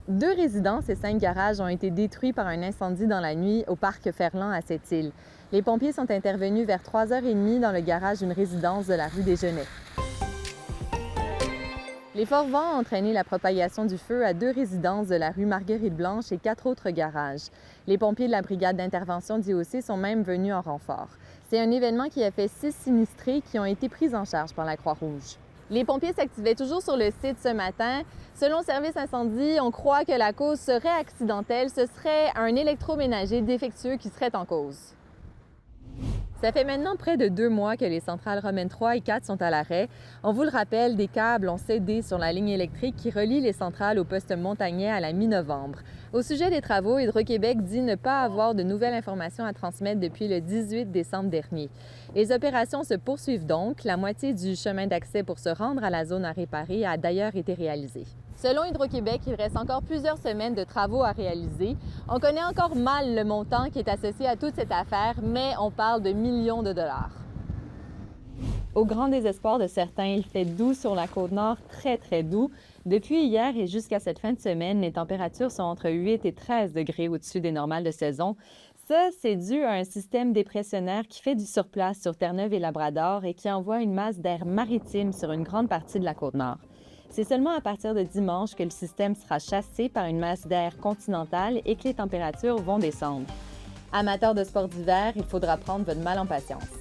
2 résidences et 5 garages ont été détruits par un incendie dans la nuit au parc Ferland à Sept-Îles. Les pompiers sont intervenus vers 3h30 dans le garage d'une résidence de la rue des Genêts. Les forts vents ont entraîné la propagation du feu à 2 résidences de la rue Marguerite-Blanche et 4 autres garages. Les pompiers de la brigade d'intervention d'IOC sont même venus en renfort. C'est un événement qui a fait 6 sinistrés qui ont été pris en charge par la Croix-Rouge. Les pompiers s'activaient toujours sur le site ce matin. Selon le service incendie, on croit que la cause serait accidentelle. Ce serait un électroménager défectueux qui serait en cause. Ça fait maintenant près de 2 mois que les centrales Romaine 3 et 4 sont à l'arrêt. On vous le rappelle, des câbles ont cédé sur la ligne électrique qui relie les centrales au poste Montagnet à la mi-novembre. Au sujet des travaux, Hydro-Québec dit ne pas avoir de nouvelles informations à transmettre depuis le 18 décembre dernier. Les opérations se poursuivent donc. La moitié du chemin d'accès pour se rendre à la zone à réparer a d'ailleurs été réalisée. Selon Hydro-Québec, il reste encore plusieurs semaines de travaux à réaliser. On connaît encore mal le montant qui est associé à toute cette affaire, mais on parle de millions de dollars. Au grand désespoir de certains, il fait doux sur la Côte-Nord, très doux. Depuis hier et jusqu'à cette fin de semaine, les températures sont entre 8 et 13 degrés au-dessus des normales de saison. Ça, c'est dû à un système dépressionnaire qui fait du surplace sur Terre-Neuve et Labrador et qui envoie une masse d'air maritime sur une grande partie de la Côte-Nord. C'est seulement à partir de dimanche que le système sera chassé par une masse d'air continentale et que les températures vont descendre. Amateurs de sports d'hiver, il faudra prendre votre mal en patience.